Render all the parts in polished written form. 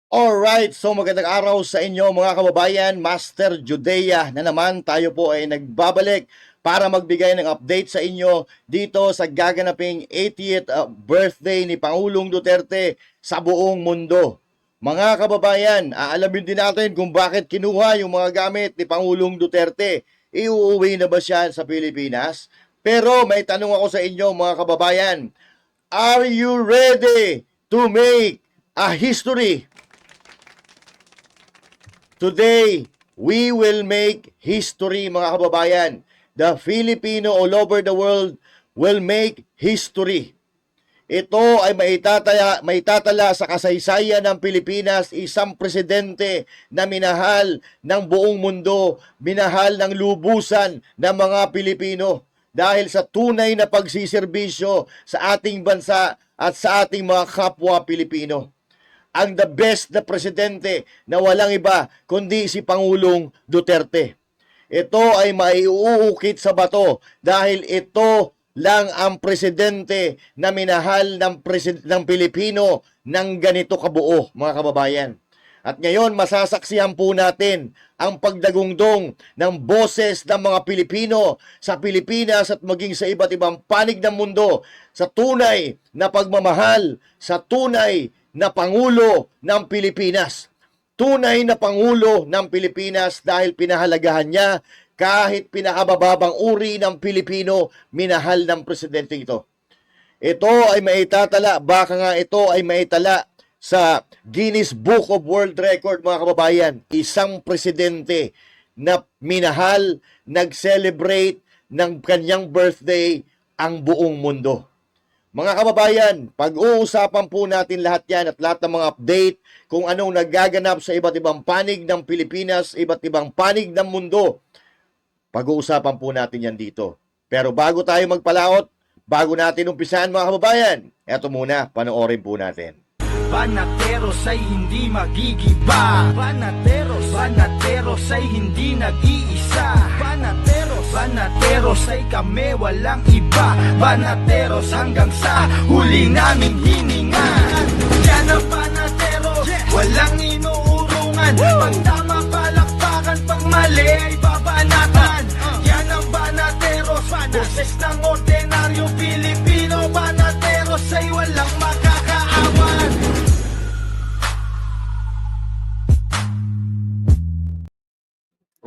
Alright, so magandang araw sa inyo mga kababayan. Master Judea na naman, tayo po ay nagbabalik para magbigay ng update sa inyo dito sa gaganaping 80th birthday ni Pangulong Duterte sa buong mundo. Mga kababayan, aalamin din natin kung bakit kinuha yung mga gamit ni Pangulong Duterte. Iuuwi na ba siya sa Pilipinas? Pero may tanong ako sa inyo mga kababayan. Are you ready to make a history? Today, we will make history mga kababayan. The Filipino all over the world will make history. Ito ay maitatala sa kasaysayan ng Pilipinas, isang presidente na minahal ng buong mundo, minahal ng lubusan ng mga Pilipino dahil sa tunay na pagsiservisyo sa ating bansa at sa ating mga kapwa Pilipino. Ang the best na presidente na walang iba kundi si Pangulong Duterte. Ito ay maiuukit sa bato dahil ito lang ang presidente na minahal ng Pilipino ng ganito kabuo, mga kababayan. At ngayon, masasaksihan po natin ang pagdagungdong ng boses ng mga Pilipino sa Pilipinas at maging sa iba't ibang panig ng mundo sa tunay na pagmamahal, sa tunay na Pangulo ng Pilipinas. Tunay na Pangulo ng Pilipinas dahil pinahalagahan niya kahit pinakabababang uri ng Pilipino, minahal ng presidente ito. Ito ay maitatala, baka nga ito ay maitala sa Guinness Book of World Record mga kababayan. Isang presidente na minahal, nag-celebrate ng kanyang birthday ang buong mundo. Mga kababayan, pag-uusapan po natin lahat yan at lahat ng mga update kung anong nagaganap sa iba't ibang panig ng Pilipinas, iba't ibang panig ng mundo. Pag-uusapan po natin yan dito. Pero bago tayo magpalaot, bago natin umpisahan mga kababayan, eto muna, panoorin po natin. Banateros ay hindi magigiba. Banateros ay hindi nag-iisa. Banateros ay kami walang iba. Banateros hanggang sa huli naming hininga. Yan ang banateros, walang inuurungan. Pag tama palakpakan, pag mali ay babanatan. Yan ang banateros, boses ng ordinaryong Pilipino. Banateros ay walang makakaawan.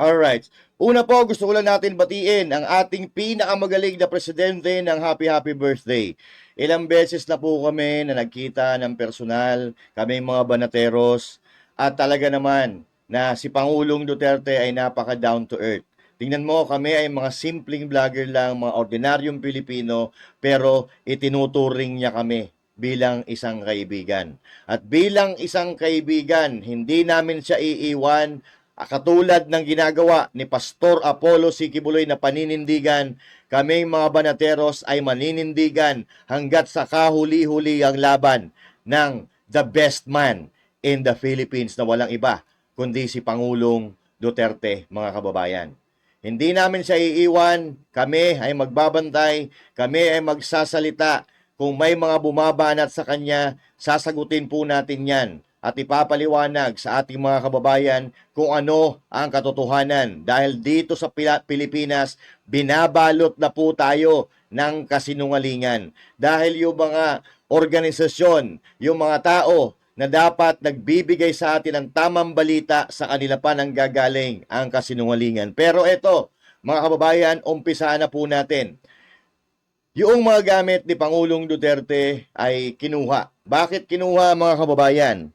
Alright. Una po, gusto ko lang natin batiin ang ating pinakamagaling na presidente ng happy birthday. Ilang beses na po kami na nagkita ng personal, kami mga banateros, at talaga naman na si Pangulong Duterte ay napaka down to earth. Tingnan mo, kami ay mga simpleng vlogger lang, mga ordinaryong Pilipino, pero itinuturing niya kami bilang isang kaibigan. At bilang isang kaibigan, hindi namin siya iiwan. Katulad ng ginagawa ni Pastor Apollo Sikibuloy na paninindigan, kaming mga banateros ay maninindigan hanggat sa kahuli-huli ang laban ng the best man in the Philippines na walang iba kundi si Pangulong Duterte, mga kababayan. Hindi namin siya iiwan, kami ay magbabantay, kami ay magsasalita. Kung may mga bumabanat sa kanya, sasagutin po natin yan at ipapaliwanag sa ating mga kababayan kung ano ang katotohanan. Dahil dito sa Pilipinas, binabalot na po tayo ng kasinungalingan. Dahil yung mga organisasyon, yung mga tao na dapat nagbibigay sa atin ng tamang balita, sa kanila pa nanggagaling ang kasinungalingan. Pero ito, mga kababayan, umpisahan na po natin. Yung mga gamit ni Pangulong Duterte ay kinuha. Bakit kinuha mga kababayan?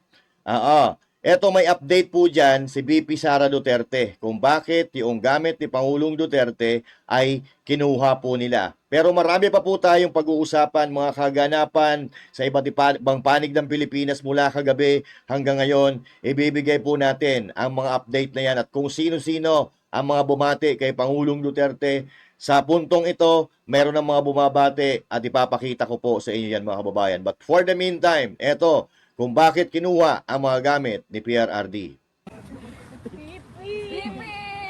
Eto may update po dyan si VP Sara Duterte kung bakit yung gamit ni Pangulong Duterte ay kinuha po nila. Pero marami pa po tayong pag-uusapan, mga kaganapan sa iba't ibang panig ng Pilipinas mula kagabi hanggang ngayon. Ibibigay po natin ang mga update na yan at kung sino-sino ang mga bumati kay Pangulong Duterte. Sa puntong ito, meron ng mga bumabati at ipapakita ko po sa inyo yan mga kababayan. But for the meantime, eto, kung bakit kinuha ang mga gamit ni PRRD.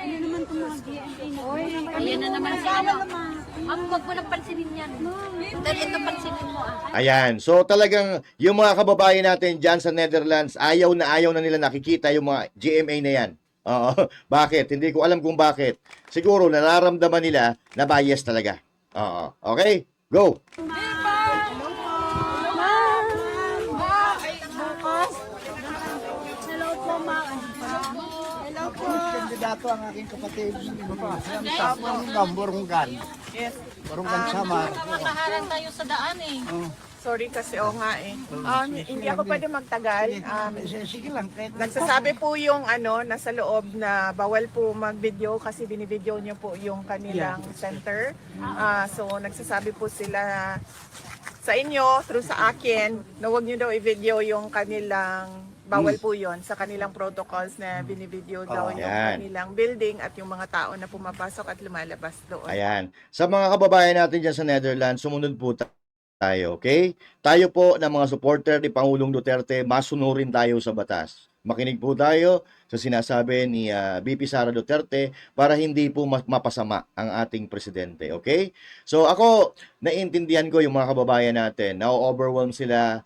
Ano naman itong mga GMA na? Ayan na naman sila. Ma'am, huwag mo nang pansinin yan. Dahil ito pansinin mo Ayan. So talagang yung mga kababayan natin dyan sa Netherlands, ayaw na nila nakikita yung mga GMA na yan. Oo. Bakit? Hindi ko alam kung bakit. Siguro nararamdaman nila na bias talaga. Oo. Okay? Go! Hello po, ma'am. Hello po. Kandidato ang aking kapatid. Ang Burunggan. Yes. Burunggan Samar. Makaharang tayo sa daan eh. Sorry kasi nga eh. Hindi ako pwede magtagal. Sige lang. Kahit Nagsasabi po yung nasa loob na bawal po mag-video kasi binibideo niyo po yung kanilang center. So nagsasabi po sila sa inyo through sa akin na huwag niyo daw i-video yung kanilang bawal po yon sa kanilang protocols na binibideo daw yung Ayan. kanilang building at yung mga tao na pumapasok at lumalabas doon. Ayan. Sa mga kababayan natin dyan sa Netherlands, sumunod po tayo, okay? Tayo po ng mga supporter ni Pangulong Duterte, masunurin tayo sa batas. Makinig po tayo sa sinasabi ni VP Sara Duterte para hindi po mapasama ang ating presidente, okay? So ako, naiintindihan ko yung mga kababayan natin, na-overwhelm sila,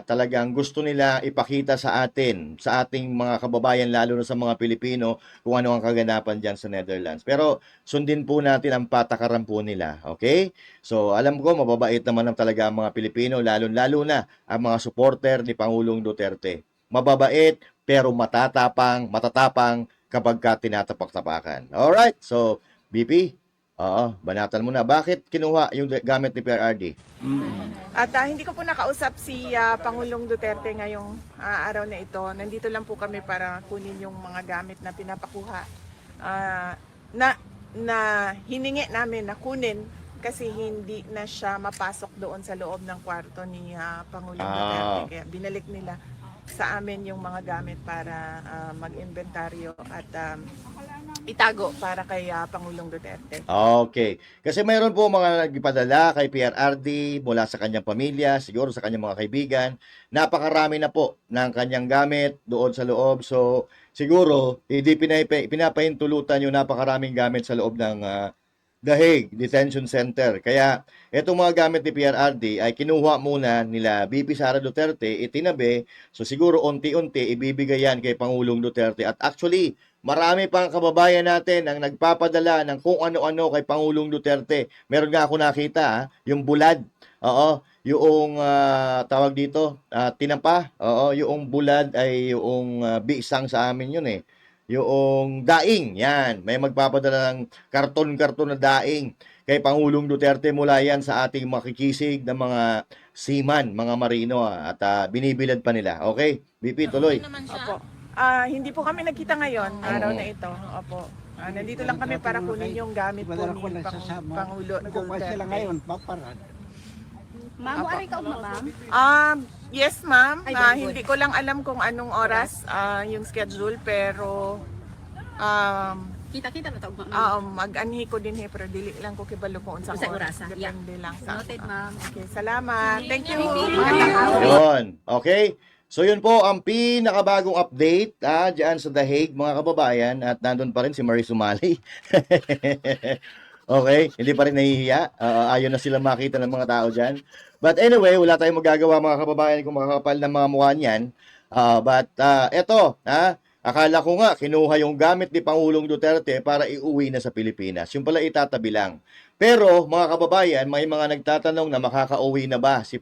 talagang gusto nila ipakita sa atin, sa ating mga kababayan, lalo na sa mga Pilipino, kung ano ang kaganapan dyan sa Netherlands. Pero sundin po natin ang patakaran po nila, okay? So alam ko, mababait naman talaga ang mga Pilipino, lalo na ang mga supporter ni Pangulong Duterte. Mababait, pero matatapang kapag ka tinatapak-tapakan. Alright, so BP, banatan mo na. Bakit kinuha yung gamit ni PRRD? At hindi ko po nakausap si Pangulong Duterte ngayong araw na ito. Nandito lang po kami para kunin yung mga gamit na pinapakuha na hiningi namin na kunin kasi hindi na siya mapasok doon sa loob ng kwarto ni Pangulong Duterte. Kaya binalik nila sa amin yung mga gamit para mag-inventaryo at itago para kay Pangulong Duterte. Okay. Kasi mayroon po mga nagpadala kay PRRD mula sa kanyang pamilya, siguro sa kanyang mga kaibigan. Napakarami na po ng kanyang gamit doon sa loob. So, siguro, hindi pinapahintulutan yung napakaraming gamit sa loob ng The Hague Detention Center. Kaya, itong mga gamit ni PRRD ay kinuha muna nila VP Sara Duterte, itinabi. So, siguro unti-unti ibibigay yan kay Pangulong Duterte. At actually, marami pang kababayan natin ang nagpapadala ng kung ano-ano kay Pangulong Duterte. Meron nga ako nakita, yung bulad. Oo, yung tawag dito, tinapa. Oo, yung bulad ay yung bisang sa amin yun eh. Yung daing, yan. May magpapadala ng karton-karton na daing kay Pangulong Duterte mula yan sa ating makikisig ng mga seaman, mga marino at binibilad pa nila. Okay? BP, tuloy. Opo. Hindi po kami nagkita ngayon, araw na ito. Opo. Nandito lang kami para kunin yung gamit po Madala ko ni lang sasama. Pangulo Nagkukuha sila Duterte. ngayon, paparad. Ma'am, ari ka ma'am? Yes, ma'am. Ay, very good. Hindi ko lang alam kung anong oras yung schedule, pero Kita-kita na tawag ma'am. mag-anhi ko din pero dili lang ko kibalo kung unsang Sa oras. orasa, Depende lang sa. Noted ma'am. Okay, salamat. Thank you. Yun. Okay? So yun po ang pinakabagong update dyan sa The Hague, mga kababayan. At nandun pa rin si Marie Sumali. Okay? Hindi pa rin nahihiya. Ayaw na sila makita ng mga tao dyan. But anyway, wala tayong magagawa mga kababayan kung makakapal ng mga mukha niyan. But eto, akala ko nga kinuha yung gamit ni Pangulong Duterte para iuwi na sa Pilipinas. Yung pala itatabi lang. Pero mga kababayan, may mga nagtatanong na makakauwi na ba si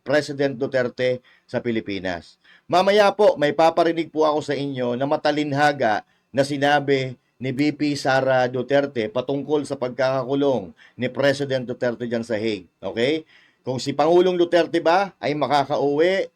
President Duterte sa Pilipinas. Mamaya po, may paparinig po ako sa inyo na matalinhaga na sinabi ni VP Sara Duterte patungkol sa pagkakakulong ni President Duterte dyan sa Hague. Okay? Kung si Pangulong Duterte ba ay makakauwi,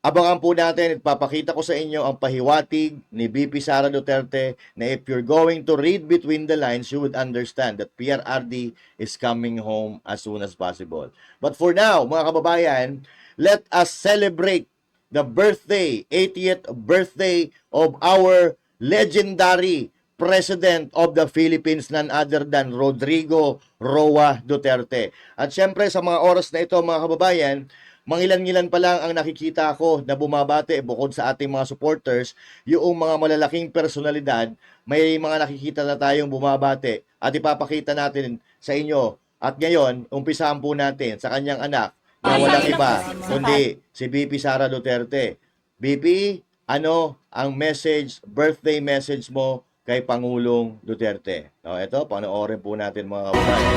abangan po natin at papakita ko sa inyo ang pahiwatig ni VP Sara Duterte na if you're going to read between the lines, you would understand that PRRD is coming home as soon as possible. But for now, mga kababayan, let us celebrate the birthday, 80th birthday of our legendary President of the Philippines, none other than Rodrigo Roa Duterte. At syempre sa mga oras na ito mga kababayan, mangilan-ngilan pa lang ang nakikita ko na bumabate bukod sa ating mga supporters, yung mga malalaking personalidad, may mga nakikita na tayong bumabate at ipapakita natin sa inyo At ngayon, umpisahan po natin sa kanyang anak na walang iba, kundi si BP Sara Duterte. BP, ano ang message, birthday message mo kay Pangulong Duterte? O, ito, panoorin po natin mga kababayan.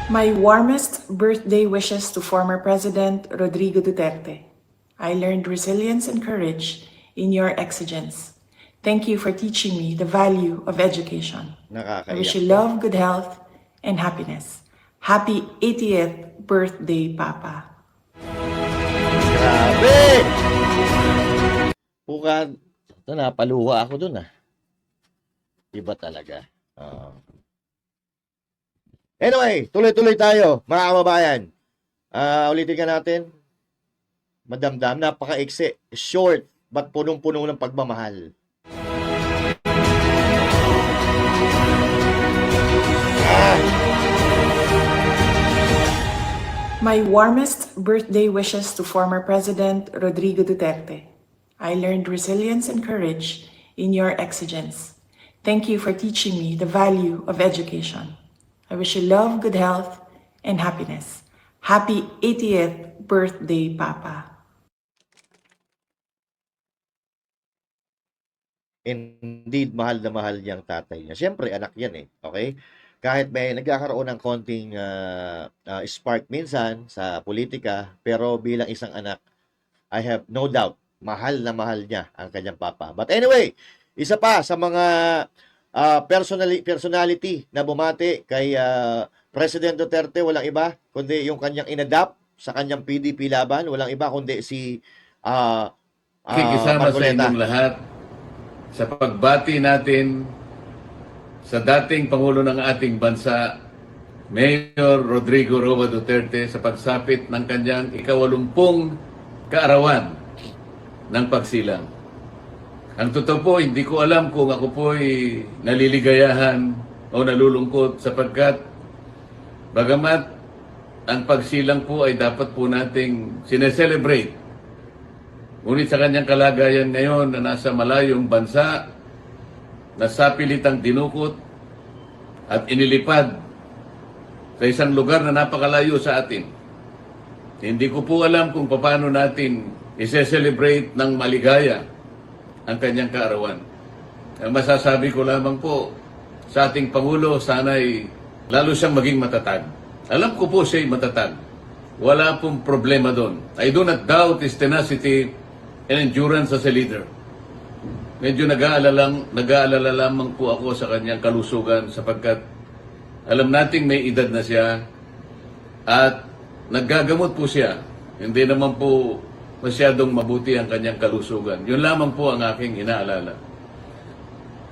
My warmest birthday wishes to former President Rodrigo Duterte. I learned resilience and courage in your exigence. Thank you for teaching me the value of education. I wish you Nakakaiyak. love, good health, and happiness. Happy 80th birthday, Papa. Grabe! Puka, ito, napaluha ako dun ah. Iba talaga. Anyway, tuloy-tuloy tayo, mga kababayan. Ulitin ka natin. Madamdam, napaka-iksi. Short, but punong-puno ng pagmamahal. My warmest birthday wishes to former President Rodrigo Duterte. I learned resilience and courage in your exigence. Thank you for teaching me the value of education. I wish you love, good health, and happiness. Happy 80th birthday, Papa. Indeed, mahal na mahal niyang tatay niya. Siyempre, anak yan eh. Okay? Kahit may nagkakaroon ng konting spark minsan sa politika, pero bilang isang anak, I have no doubt, mahal na mahal niya ang kanyang papa. But anyway, isa pa sa mga personality na bumati kay President Duterte, walang iba, kundi yung kanyang inadapt sa kanyang PDP laban, walang iba kundi si Kikisama sa Marcoleta. inyong lahat sa pagbati natin sa dating Pangulo ng ating bansa, Mayor Rodrigo Roa Duterte, sa pagsapit ng kanyang ika-80 kaarawan ng pagsilang. Ang totoo po, hindi ko alam kung ako po'y naliligayahan o nalulungkot sapagkat bagamat ang pagsilang po ay dapat po nating sineselebrate. Ngunit sa kanyang kalagayan ngayon na nasa malayong bansa, nasapilitang dinukot at inilipad sa isang lugar na napakalayo sa atin. Hindi ko po alam kung paano natin i-celebrate ng maligaya ang kanyang kaarawan. Ang masasabi ko lamang po sa ating Pangulo, sana'y lalo siyang maging matatag. Alam ko po siya'y matatag. Wala pong problema doon. I do not doubt his tenacity and endurance as a leader. Medyo nag-aalala lamang po ako sa kanyang kalusugan sapagkat alam nating may edad na siya at naggagamot po siya. Hindi naman po masyadong mabuti ang kanyang kalusugan. Yun lamang po ang aking inaalala.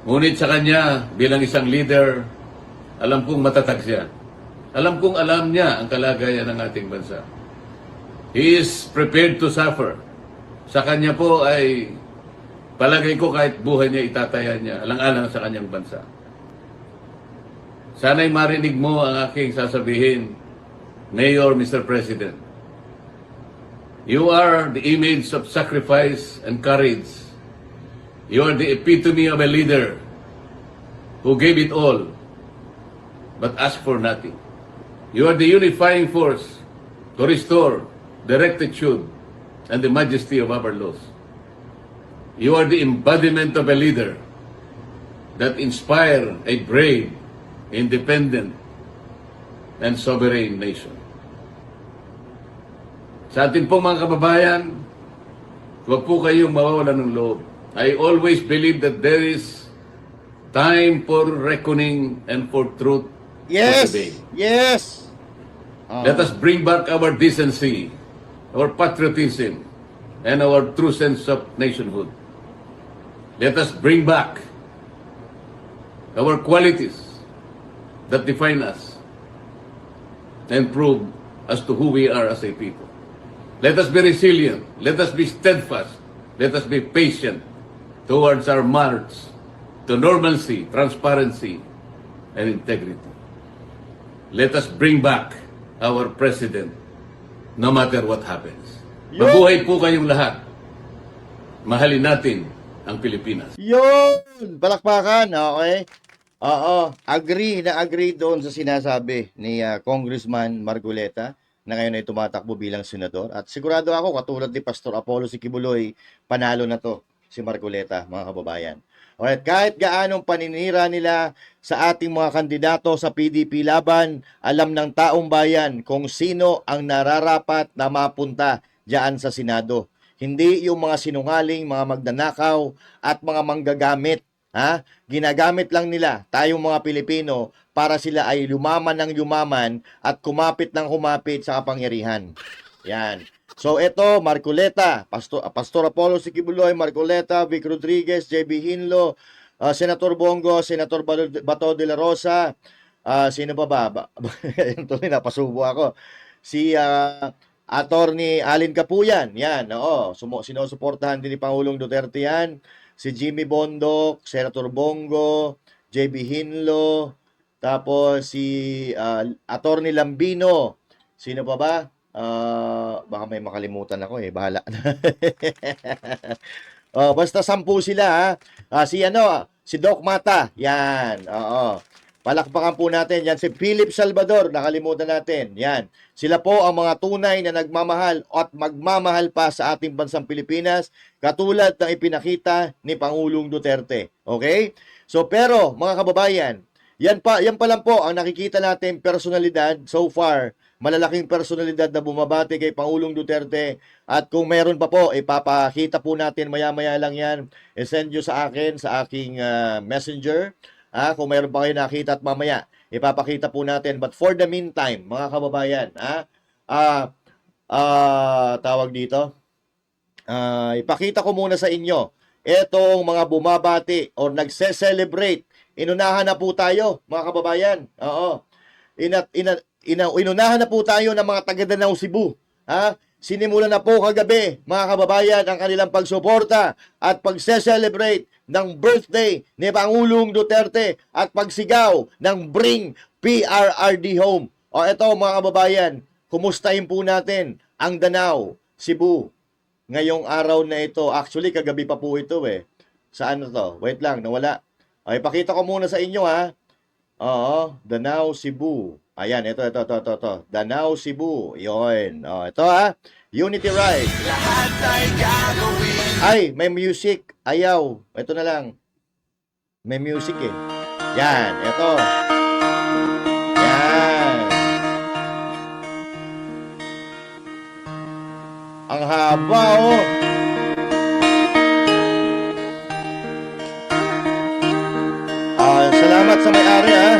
Ngunit sa kanya, bilang isang leader, alam kong matatag siya. Alam kong alam niya ang kalagayan ng ating bansa. He is prepared to suffer. Sa kanya po ay palagay ko kahit buhay niya itataya niya, alang-alang sa kanyang bansa. Sana'y marinig mo ang aking sasabihin, Mayor, Mr. President. You are the image of sacrifice and courage. You are the epitome of a leader who gave it all but asked for nothing. You are the unifying force to restore the rectitude and the majesty of our laws. You are the embodiment of a leader that inspire a brave, independent, and sovereign nation. Sa atin pong mga kababayan, huwag po kayong mawawalan ng loob. I always believe that there is time for reckoning and for truth Yes! for today. Yes! Let us bring back our decency, our patriotism, and our true sense of nationhood. Let us bring back our qualities that define us and prove as to who we are as a people. Let us be resilient. Let us be steadfast. Let us be patient towards our march to normalcy, transparency, and integrity. Let us bring back our president no matter what happens. Mabuhay po kayong lahat. Mahalin natin ang Pilipinas. Yun! Palakpakan, okay? Oo, agree doon sa sinasabi ni Congressman Marcoleta na ngayon ay tumatakbo bilang senador. At sigurado ako, katulad ni Pastor Apollo Sikibuloy, panalo na to si Marcoleta, mga kababayan. Alright, kahit gaanong paninira nila sa ating mga kandidato sa PDP laban, alam ng taong bayan kung sino ang nararapat na mapunta diyan sa Senado. Hindi yung mga sinungaling, mga magnanakaw at mga manggagamit. Ha? Ginagamit lang nila tayong mga Pilipino para sila ay lumaman ng lumaman at kumapit ng kumapit sa kapangyarihan. Yan. So ito, Marcoleta, Pastor Apollo Sikibuloy, Marcoleta, Vic Rodriguez, JB Hinlo, Senator Bongo, Senator Bato de la Rosa, sino ba? Ito, napasubo ako. Si Attorney Alin Capuyan, yan, oo, sinusuportahan din ni Pangulong Duterte yan. Si Jimmy Bondoc, Senator Bongo, JB Hinlo, tapos si Attorney Lambino. Sino pa ba? Baka may makalimutan ako eh, bahala na. Basta 10 sila ha. Si Doc Mata, yan. Oo. Palakpakan po natin. Yan si Philip Salvador, nakalimutan natin. Yan. Sila po ang mga tunay na nagmamahal at magmamahal pa sa ating bansang Pilipinas, katulad ng ipinakita ni Pangulong Duterte. Okay? So pero mga kababayan, yan pa lang po ang nakikita natin personalidad so far. Malalaking personalidad na bumabati kay Pangulong Duterte, at kung meron pa po, ipapakita po natin maya-maya lang yan. I-send nyo sa akin, sa aking messenger. Kung meron pa kayo nakita at mamaya, ipapakita po natin. But for the meantime, mga kababayan, tawag dito, ipakita ko muna sa inyo itong mga bumabati o nagse-celebrate. Inunahan na po tayo, mga kababayan. Oo. Inunahan na po tayo ng mga taga-Danau, Cebu. Sinimulan na po kagabi, mga kababayan, ang kanilang pagsuporta at pagse-celebrate ng birthday ni Pangulong Duterte at pagsigaw ng Bring PRRD Home. O eto, mga kababayan, kumustahin po natin ang Danau, Cebu ngayong araw na ito. Actually, kagabi pa po ito eh. Saan na to? Wait lang, nawala. Ay, pakita ko muna sa inyo ha. Oo, Danau, Cebu. Ayan, ito. Danau, Cebu. Yun. Ito ha. Unity Ride. Ay, may music. Ayaw. Ito na lang. May music eh. Yan, ito. Yan. Ang haba oh. Salamat sa may-ari ha.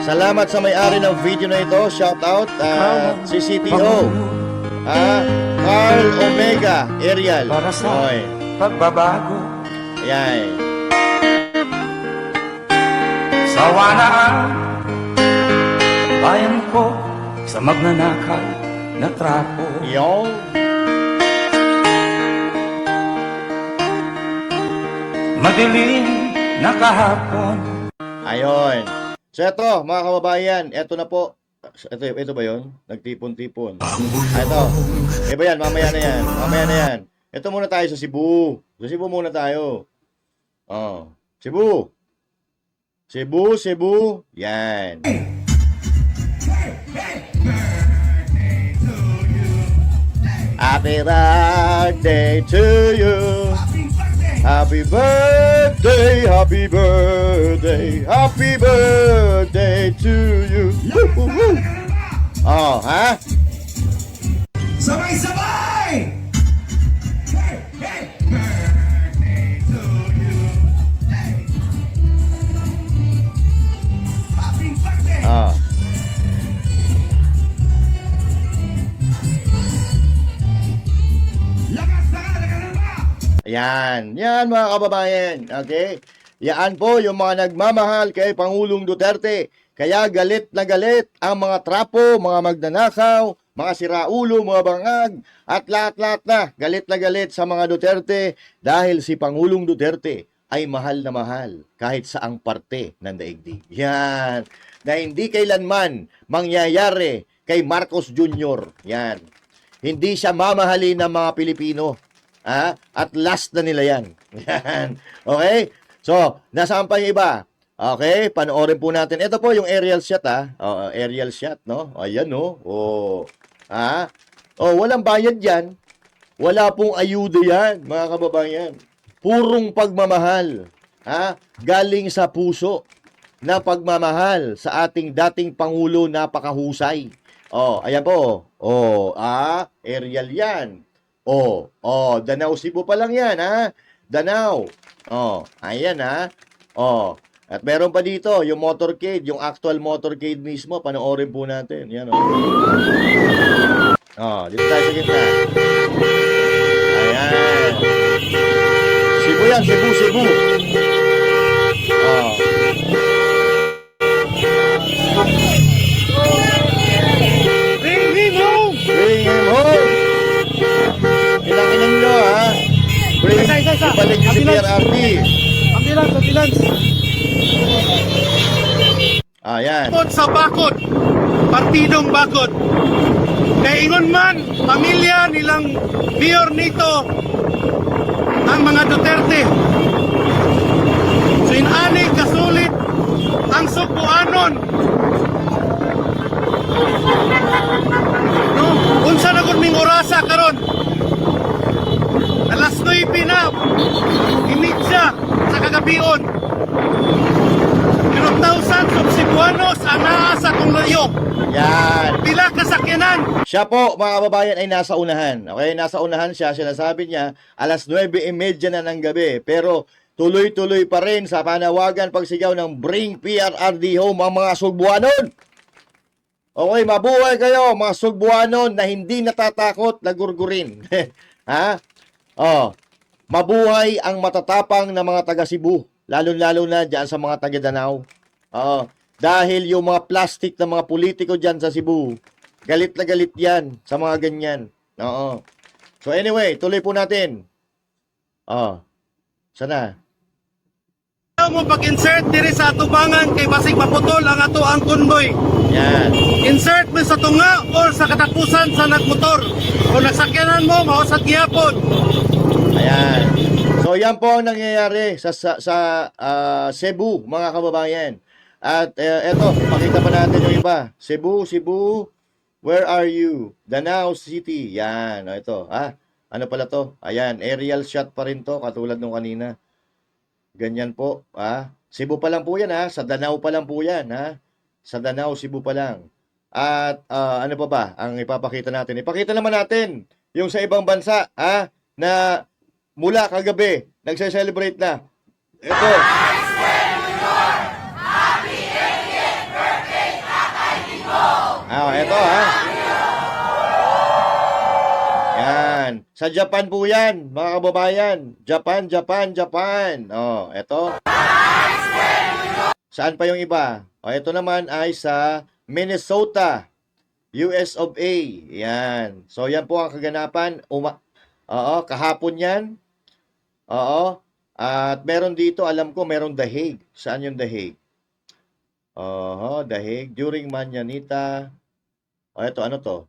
Salamat sa may-ari ng video na ito. Shout out si CTO. Carl Omega Ariel. Para sa pagbabago. Ayan. Sawa na ang bayan ko sa magnanakaw na trapo. Yo. Madilim na kahapon. Ayun. So ito, mga kababayan, ito na po. Ito ba yun? Nagtipon-tipon. Ito. Iba yan, mamaya na yan. Ito muna tayo sa Cebu. Sa Cebu muna tayo. Cebu. Yan. Happy birthday to you. Happy birthday, happy birthday, happy birthday to you. Woo! Oh, ha? Sabay-sabay! Birthday to you. Happy birthday! Oh. Lakas na ba? Yan mga kababayan. Okay? Yan po yung mga nagmamahal kay Pangulong Duterte. Kaya galit na galit ang mga trapo, mga magnanakaw, mga siraulo, mga bangag, at lahat-lahat na galit sa mga Duterte dahil si Pangulong Duterte ay mahal na mahal kahit saang parte ng daigdig. Yan. Na hindi kailanman mangyayari kay Marcos Jr. Yan. Hindi siya mamahalin ng mga Pilipino. At last na nila yan. Yan. Okay? So, nasaan pa yung iba? Okay, panoorin po natin. Ito po yung aerial shot, aerial shot, no? Ayan, no? Walang bayad yan. Wala pong ayuda yan, mga kababayan. Purong pagmamahal. Galing sa puso na pagmamahal sa ating dating Pangulo, napakahusay. Ayan po. Aerial yan. Danau Cebu pa lang yan, Danau. Ayan, At meron pa dito, yung motorcade, yung actual motorcade mismo, panoorin po natin. Yan, dito tayo sa gitna. Ayan. Cebu yan, Cebu. Bring him home! Bring him home! Ilanginan nyo, ibalik nyo si PRRD. Ambulance! Ayan. Bakod sa bakod, partidong bakod. Kay ingon man, pamilya nilang mayor nito, ang mga Duterte. So inani kasulit ang Subuanon. No, unsa na gud ming orasa karon? Alas 9 na. Initsa sa kagabion. Pero thousands of Cebuanos ang naasa kong layo. Yan. Pila kasakyanan. Siya po, mga kababayan, ay nasa unahan. Okay, nasa unahan siya. Sinasabi niya, alas 9:30 na ng gabi. Pero tuloy-tuloy pa rin sa panawagan pagsigaw ng Bring PRRD Home ang mga Sugbuanon. Okay, mabuhay kayo, mga Sugbuanon na hindi natatakot na gurgurin. Mabuhay ang matatapang na mga taga Cebu. Lalo-lalo na dyan sa mga taga Danau. Dahil yung mga plastic na mga politiko dyan sa Cebu, galit na galit yan sa mga ganyan. So anyway, tuloy po natin. Sana. Ayaw mo pag-insert diri sa atubangan kay basig maputol ang ato ang konboy. Yan. Insert mo sa tunga or sa katapusan sa nagmotor. Kung nasakyanan mo, mausat gihapon. Ayan. So yan po ang nangyayari sa Cebu, mga kababayan. At eto, pakita pa natin yung iba. Cebu, where are you? Danau City. Yan, ito. Ano pala to? Ayan, aerial shot pa rin to, katulad nung kanina. Ganyan po, Cebu pa lang po yan, Sa Danau pa lang po yan, Sa Danau, Cebu pa lang. At ano pa ba ang ipapakita natin? Ipakita naman natin yung sa ibang bansa, na mula kagabi, nagse-celebrate na. Ito. Ito, Yan. Sa Japan po yan, mga kababayan. Japan. Ito. Saan pa yung iba? Ito naman ay sa Minnesota, US of A. Yan. So, yan po ang kaganapan. Kahapon yan. At meron dito, alam ko, meron The Hague. Saan yung The Hague? The Hague. During Manyanita. Ito, ano to?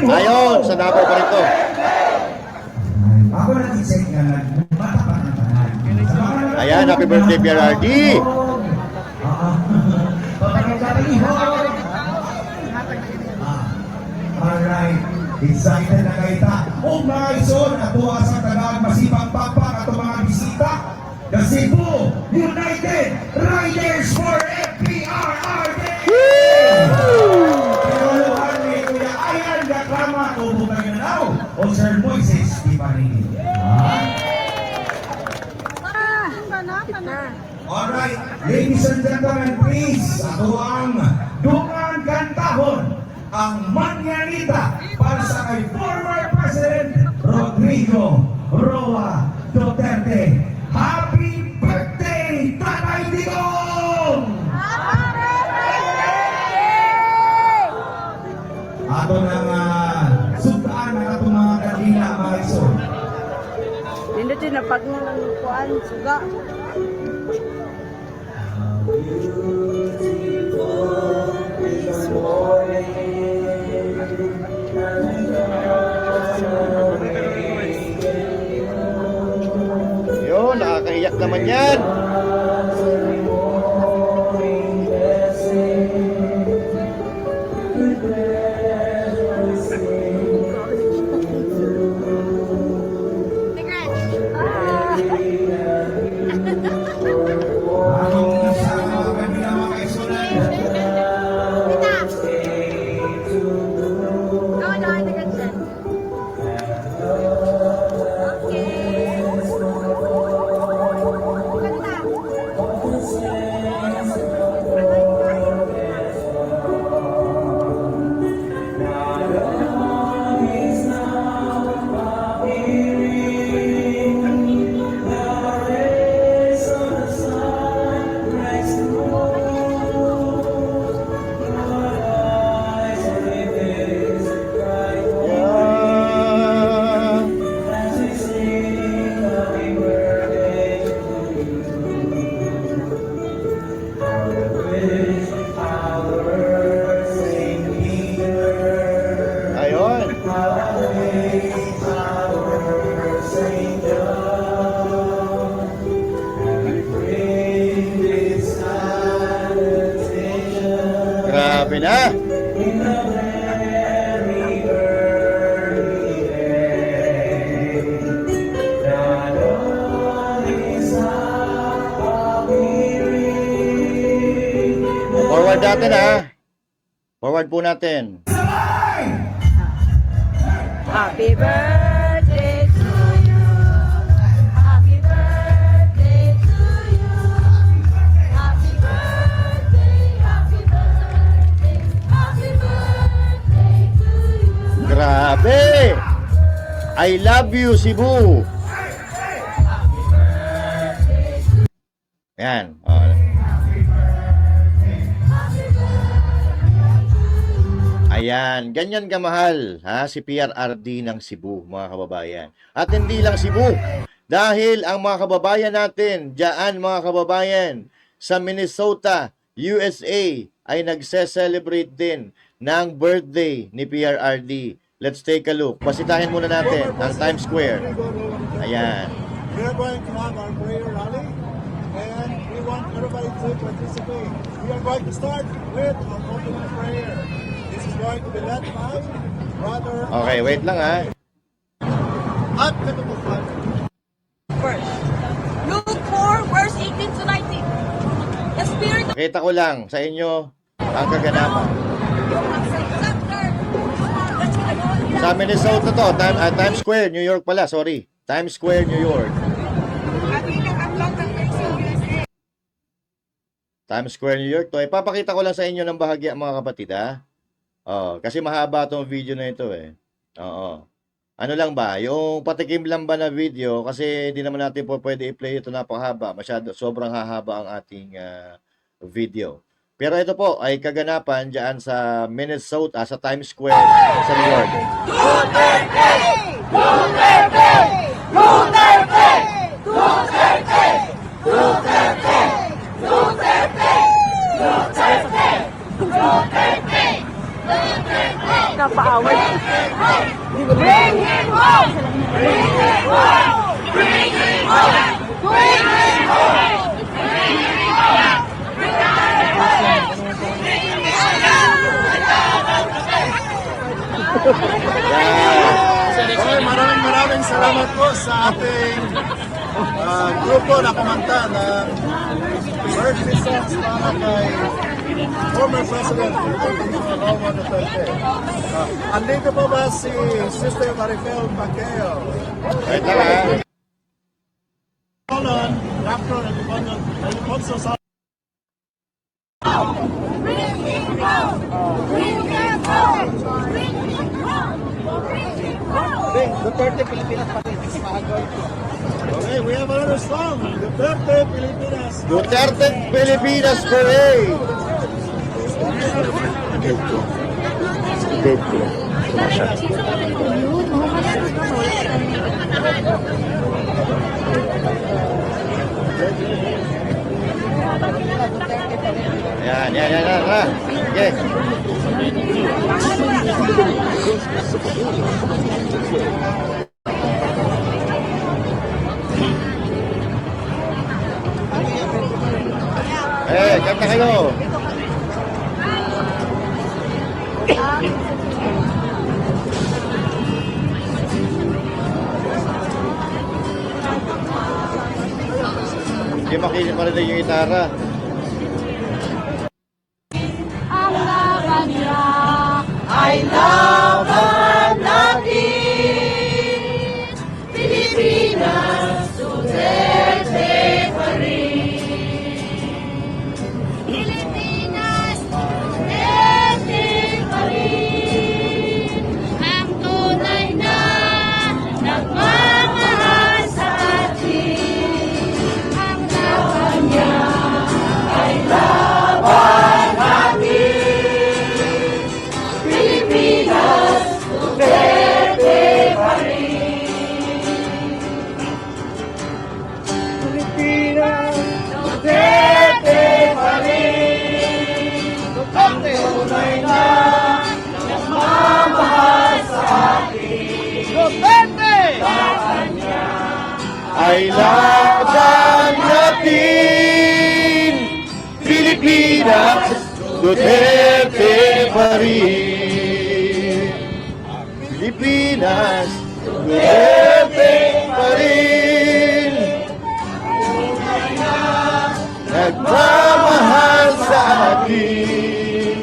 Ayun, sa Davao pa rin to. Ako nag-isip nga nagmata pa ng tanan. Ayan, happy birthday, PRRD! Alright, excited na kayo ta. O mga ison, ato sa tagang masipag papak ato mga bisita. The Cebu United Riders for FPRRD! Pinuluhan ni Kuya Ayan Gaklama, tubo kayo na now. O Sir Moises Tiparini. Alright, ladies and gentlemen, please, ato ang dungan kantahon ang Manyanita para sa kay former President Rodrigo Roa Duterte. Happy birthday, Tatay Digong! Ato nang sugdaan na itong mga kanina, mga iso. Hindi din na pag ng kuan suga. Beautiful this morning. naman yan. Ayun. Grabe na. Forward natin ha. Forward po natin. Happy birthday to you. Happy birthday to you. Happy birthday, happy birthday, happy birthday to you. Grabe! I love you, Cebu! Yan. Oh. Ayan, ganyan kamahal ha, si PRRD ng Cebu, mga kababayan. At hindi lang Cebu, dahil ang mga kababayan natin, diyan mga kababayan, sa Minnesota, USA, ay nagse-celebrate din ng birthday ni PRRD. Let's take a look. Pasitahin muna natin ang Times Square. Ayan. We are going to have our prayer rally and we want everybody to participate. We are going to start with our opening prayer. This is going to be led by Brother Okay, wait lang ha. at Katubukan. First, Luke 4, verse 18 to 19. The Spirit of Pakita ko lang sa inyo ang kaganapan. Sa Minnesota to, Times Square, New York pala, sorry. Times Square, New York. Times Square, New York to. Ipapakita ko lang sa inyo ng bahagya mga kapatid ha. Oh, kasi mahaba tong video na ito eh. Oo. Ano lang ba, yung patikim lang ba na video kasi hindi naman natin po pwede i-play ito napakahaba. Masyado, sobrang hahaba ang ating video. Pero ito po ay kaganapan diyan sa Minnesota, sa Times Square sa New York. Napaaway. Bring him home! Bring him home! Bring him home! Bring him home! Bring him home! Okay, maraming salamat po sa ating grupo na kumanta ng birthday songs para kay former President Roma Duterte. Andito po ba si Sister Maricel Pacquiao? Wait lang ha. Colon, Dr. Alfonso Sa Bring him home! Bring him home! Bring him home! Bring him home! Duterte Pilipinas pati. Okay, we have another song. Duterte Pilipinas. Duterte Pilipinas Parade. Yan. Okay. Kanta kayo. Hindi makinig pa rin yung gitara. Ang laban niya Ay laban natin, Pilipinas, Duterte pa rin. Pilipinas, Duterte pa rin. Ang tunay na nagmamahal sa atin. Ang laban niya ay laban natin. Pilipinas, Duterte pa rin. Pilipinas, Duterte pa rin. Duterte, tunay na nagmamahal sa atin. Duterte! Ay laban natin, Pilipinas, Duterte pa rin. Pilipinas, Duterte pa rin. Nagmamahal sa atin.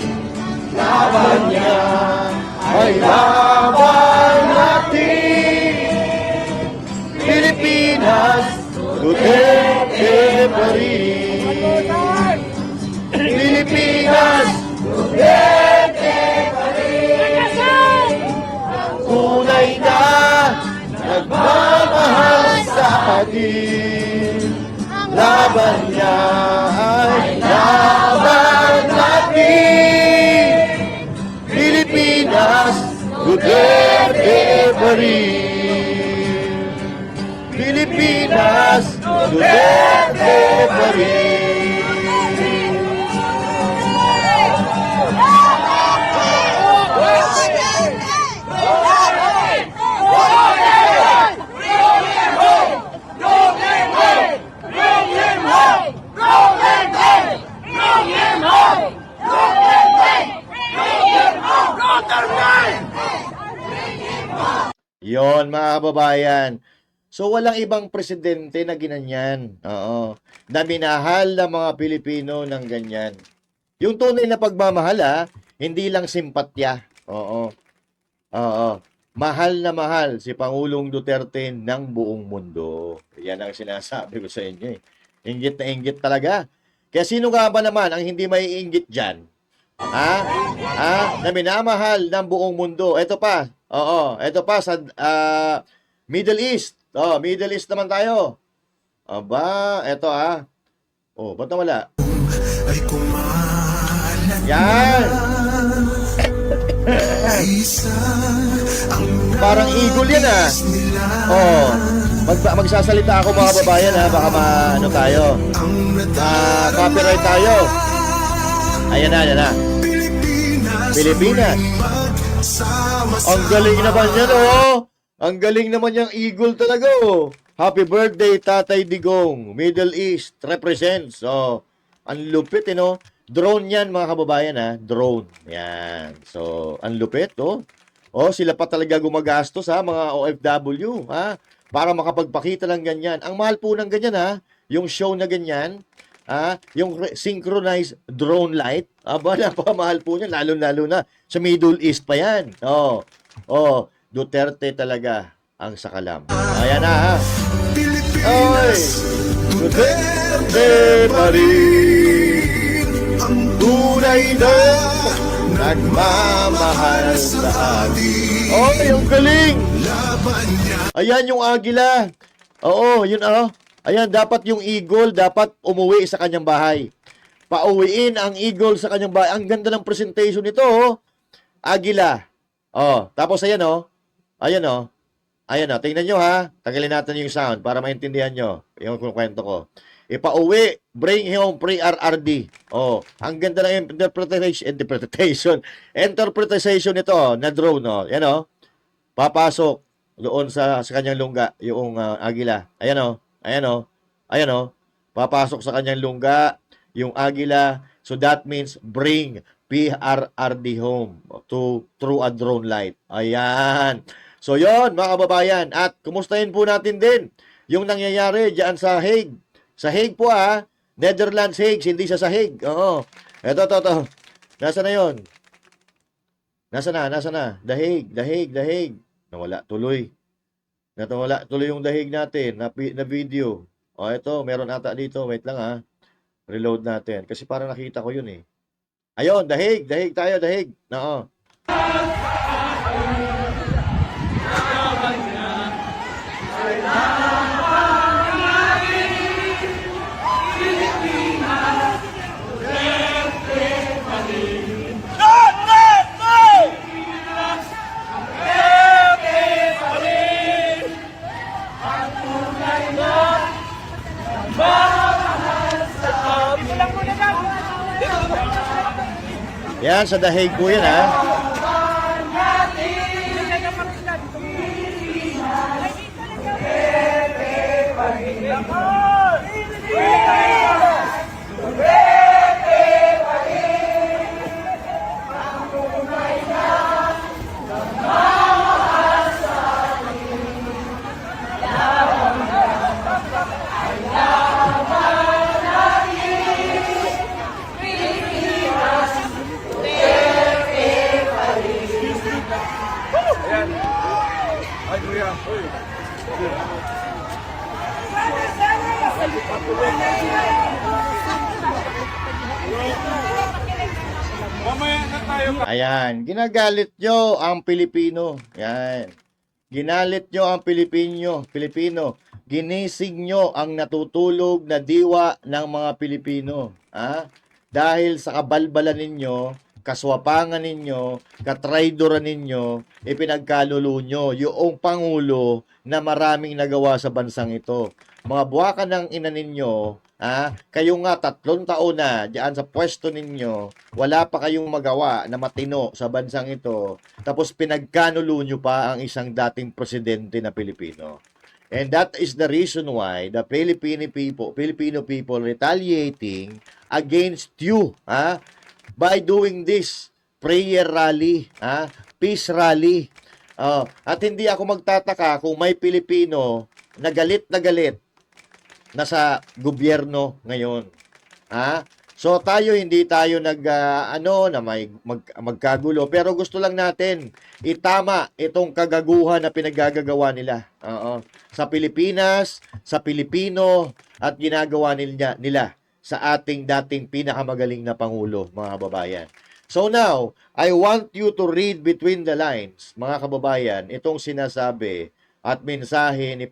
Laban niya ay laban natin. Pilipinas, Duterte pa rin. Pilipinas, Duterte pa rin. Tunay na nagmamahal sa atin. Laban niya ay laban natin. Pilipinas, Duterte pa rin. Pilipinas, Duterte pa rin. Yon mga kababayan. So walang ibang presidente na ginanyan. Oo. Na minahal ng mga Pilipino ng ganyan. Yung tunay na pagmamahal hindi lang simpatya. Oo. Oo. Mahal na mahal si Pangulong Duterte ng buong mundo. Yan ang sinasabi ko sa inyo. Inggit na inggit talaga. Kaya sino nga ba naman ang hindi may inggit dyan? Na minamahal ng buong mundo. Ito pa. Oo. Ito pa sa Middle East. Oh, Middle East naman tayo. Aba, eto Oh, ba't nawala? Yan. Parang eagle yan Oh, magsasalita ako mga babayan baka ano tayo. Copyright tayo. Ayan na. Pilipinas. Ang galing naman yan Ang galing naman yung eagle talaga Happy birthday Tatay Digong. Middle East represents. Ang lupit Drone yan mga kababayan Drone. Yan. So, ang lupit sila pa talaga gumagastos mga OFW para makapagpakita ng ganyan. Ang mahal po ng ganyan yung show na ganyan. Yung synchronized drone light. Napamahal po niya lalo na sa Middle East pa yan. Duterte talaga ang sakalam. Ayan Oy! Duterte pa rin ang tunay na nagmamahal sa atin. Ang galing! Ayan yung agila. Yun Ayan, dapat yung eagle, dapat umuwi sa kanyang bahay. Pauwiin ang eagle sa kanyang bahay. Ang ganda ng presentation nito Agila. Tapos ayan Ayan tingnan nyo Tagalin natin yung sound para maintindihan nyo yung kwento ko. Ipauwi, bring home pre-RRD. Ang ganda ng interpretation nito na drone Yan papasok doon sa kanyang lungga yung agila. Ayan Papasok sa kanyang lungga yung Agila. So that means bring PRRD home through a drone light. Ayan. So yon mga kababayan. At kumustahin po natin din yung nangyayari diyan sa Hague. Sa Hague po Netherlands Hague, hindi sa Hague. Oo. Ito. Nasaan na yon? Nasaan na? The Hague. Nawala tuloy yung The Hague natin na video. O ito, meron ata dito. Wait lang Reload natin. Kasi parang nakita ko yun eh. Ayun, The Hague tayo, The Hague. Oo. Yan, sa The Hague po yan Ayan, ginagalit nyo ang Pilipino. Yan. Ginalit nyo ang Pilipino. Ginising nyo ang natutulog na diwa ng mga Pilipino. Dahil sa kabalbalan ninyo, kaswapangan ninyo, katraidoran ninyo, ipinagkalulo nyo yung Pangulo na maraming nagawa sa bansang ito. Mga buwakan ng ina ninyo, kayo nga 3 taon na diyan sa pwesto ninyo, wala pa kayong magawa na matino sa bansang ito, tapos pinagkanulo nyo pa ang isang dating presidente na Pilipino. And that is the reason why the Filipino people retaliating against you, by doing this prayer rally, peace rally. At hindi ako magtataka kung may Pilipino na galit na sa gobyerno ngayon. So tayo hindi tayo magkagulo, pero gusto lang natin itama itong kagaguhan na pinagagagawa nila. Sa Pilipinas, sa Pilipino, at ginagawa nila sa ating dating pinakamagaling na Pangulo, mga kababayan. So now, I want you to read between the lines, mga kababayan, itong sinasabi at mensahe ni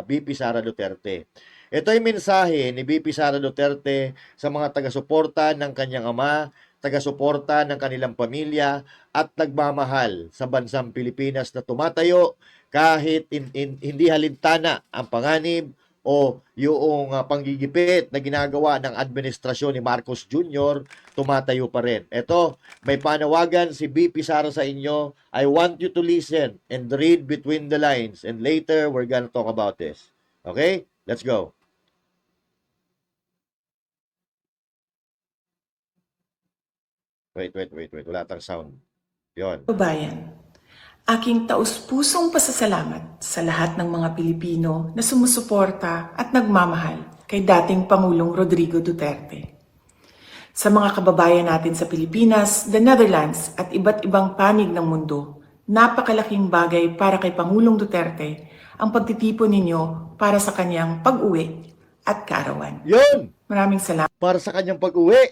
VP Sara Duterte. Ito ay mensahe ni VP Sara Duterte sa mga taga-suporta ng kanyang ama, taga-suporta ng kanilang pamilya, at nagmamahal sa bansang Pilipinas na tumatayo kahit hindi halintana ang panganib o yung panggigipit na ginagawa ng administrasyon ni Marcos Jr., tumatayo pa rin. Ito, may panawagan si VP Sara sa inyo. I want you to listen and read between the lines, and later we're gonna talk about this. Okay? Let's go. Wait. Wala tang sound. Yun. Kababayan, aking taus-pusong pasasalamat sa lahat ng mga Pilipino na sumusuporta at nagmamahal kay dating Pangulong Rodrigo Duterte. Sa mga kababayan natin sa Pilipinas, the Netherlands at iba't ibang panig ng mundo, napakalaking bagay para kay Pangulong Duterte ang pagtitipon ninyo para sa kanyang pag-uwi at kaarawan. Yun! Maraming salamat. Para sa kanyang pag-uwi.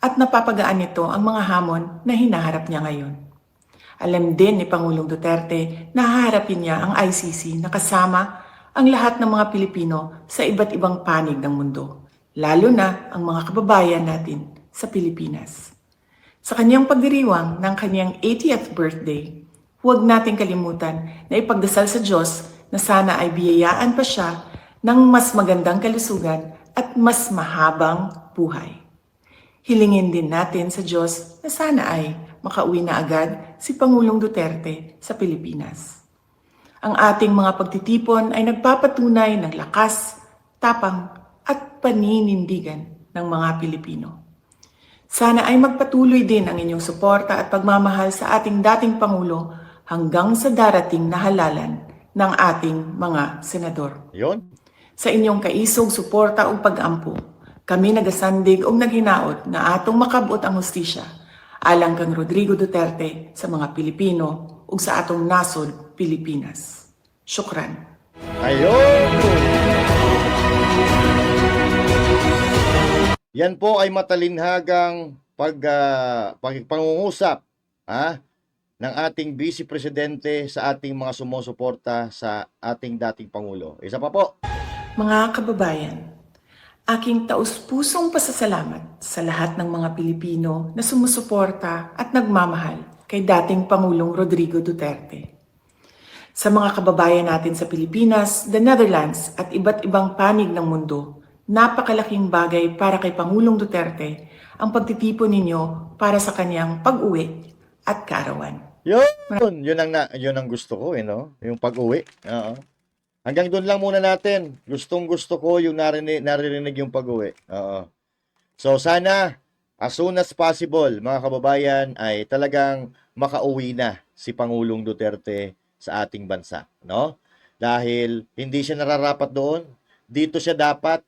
At napapagaan nito ang mga hamon na hinaharap niya ngayon. Alam din ni Pangulong Duterte na haharapin niya ang ICC na kasama ang lahat ng mga Pilipino sa iba't ibang panig ng mundo, lalo na ang mga kababayan natin sa Pilipinas. Sa kanyang pagdiriwang ng kanyang 80th birthday, huwag nating kalimutan na ipagdasal sa Diyos na sana ay biyayaan pa siya ng mas magandang kalusugan at mas mahabang buhay. Hilingin din natin sa Diyos na sana ay makauwi na agad si Pangulong Duterte sa Pilipinas. Ang ating mga pagtitipon ay nagpapatunay ng lakas, tapang at paninindigan ng mga Pilipino. Sana ay magpatuloy din ang inyong suporta at pagmamahal sa ating dating Pangulo hanggang sa darating na halalan ng ating mga senador. Yun. Sa inyong kaisog suporta ug pag-ampo, kami nagasandig og naghinaot nga atong makabot ang hustisya alang kang Rodrigo Duterte sa mga Pilipino ug sa atong nasod Pilipinas. Syukran. Ayun! Yan po ay matalinhagang pangungusap ng ating Vice Presidente sa ating mga sumusuporta sa ating dating Pangulo. Isa pa po. Mga kababayan, aking taus-pusong pasasalamat sa lahat ng mga Pilipino na sumusuporta at nagmamahal kay dating Pangulong Rodrigo Duterte. Sa mga kababayan natin sa Pilipinas, the Netherlands at iba't ibang panig ng mundo, napakalaking bagay para kay Pangulong Duterte ang pagtitipon ninyo para sa kanyang pag-uwi at kaarawan. Yun ang gusto ko, no? Yung pag-uwi. Oo. Hanggang doon lang muna natin. Gustong-gusto ko yung naririnig yung pag-uwi. Oo. So sana, as soon as possible, mga kababayan, ay talagang makauwi na si Pangulong Duterte sa ating bansa, no? Dahil hindi siya nararapat doon. Dito siya dapat,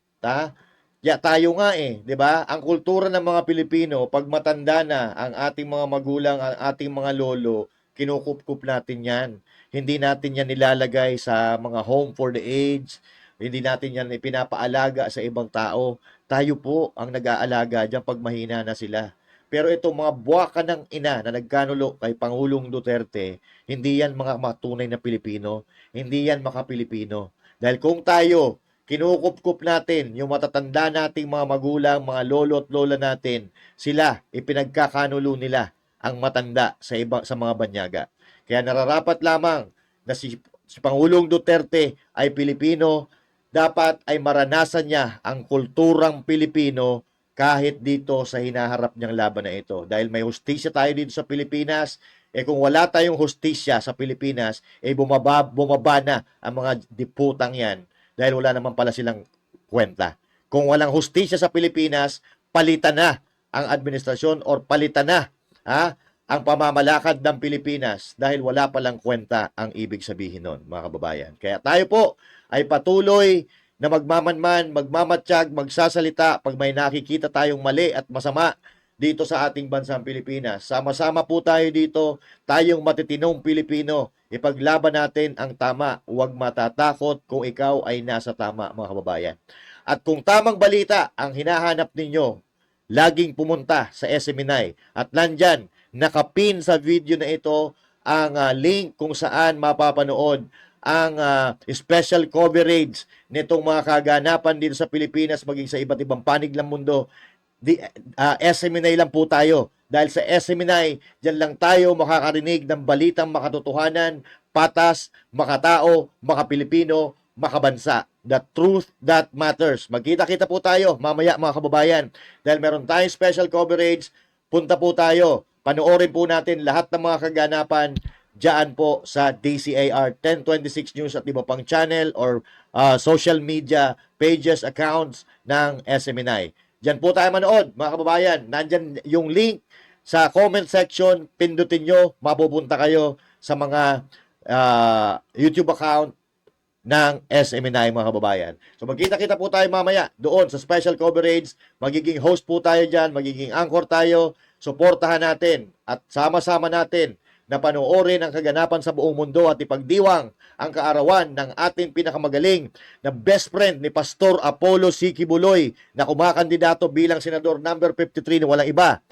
tayo nga 'di ba? Ang kultura ng mga Pilipino, pag matanda na ang ating mga magulang, ang ating mga lolo, kinukup-kup natin 'yan. Hindi natin 'yan nilalagay sa mga home for the aged. Hindi natin 'yan ipinapaalaga sa ibang tao. Tayo po ang nag-aalaga diyan pag mahina na sila. Pero itong mga buwaka ng ina na nagkanulo kay Pangulong Duterte, hindi yan mga matunay na Pilipino. Hindi yan mga Pilipino. Dahil kung tayo, kinukup-kup natin yung matatanda nating mga magulang, mga lolo at lola natin, sila, ipinagkakanulo nila ang matanda sa mga banyaga. Kaya nararapat lamang na si Pangulong Duterte ay Pilipino, dapat ay maranasan niya ang kulturang Pilipino kahit dito sa hinaharap niyang laban na ito. Dahil may hustisya tayo dito sa Pilipinas, kung wala tayong hustisya sa Pilipinas, bumaba na ang mga diputang yan dahil wala naman pala silang kwenta. Kung walang hustisya sa Pilipinas, palitan na ang administrasyon or palitan na ang pamamalakad ng Pilipinas dahil wala palang kwenta ang ibig sabihin nun, mga kababayan. Kaya tayo po ay patuloy na magmamanman, magmamatsyag, magsasalita pag may nakikita tayong mali at masama dito sa ating bansang Pilipinas. Sama-sama po tayo dito, tayong matitinong Pilipino. Ipaglaban natin ang tama, huwag matatakot kung ikaw ay nasa tama, mga kababayan. At kung tamang balita ang hinahanap ninyo, laging pumunta sa SMNI. At nandyan, nakapin sa video na ito ang link kung saan mapapanood ang special coverage nitong mga kaganapan dito sa Pilipinas maging sa iba't ibang panig ng mundo. SMNI lang po tayo. Dahil sa SMNI, dyan lang tayo makakarinig ng balitang makatotohanan, patas, makatao, makapilipino, makabansa. The truth that matters. Magkita-kita po tayo mamaya, mga kababayan. Dahil meron tayong special coverage, punta po tayo. Panoorin po natin lahat ng mga kaganapan diyan po sa DCAR 1026 News at iba pang channel or social media pages, accounts ng SMNI. Diyan po tayo manood, mga kababayan. Nandyan yung link sa comment section. Pindutin nyo, mapupunta kayo sa mga YouTube account ng SMNI, mga kababayan. So magkita-kita po tayo mamaya doon sa special coverage. Magiging host po tayo dyan, magiging anchor tayo. Suportahan natin at sama-sama natin na panoorin ang kaganapan sa buong mundo at ipagdiwang ang kaarawan ng ating pinakamagaling na best friend ni Pastor Apollo C. Quiboloy na kumakandidato bilang senador number 53 na walang iba.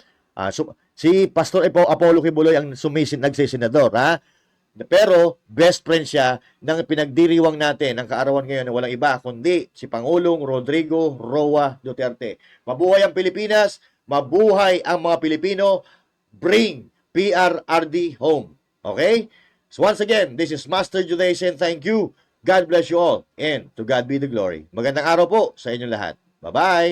Si Pastor Apollo Quiboloy ang nagsisenador, Pero best friend siya ng pinagdiriwang natin ang kaarawan ngayon na walang iba kundi si Pangulong Rodrigo Roa Duterte. Mabuhay ang Pilipinas, mabuhay ang mga Pilipino, bring PRRD home. Okay? So once again, this is Master Judaism. Thank you. God bless you all. And to God be the glory. Magandang araw po sa inyong lahat. Bye-bye.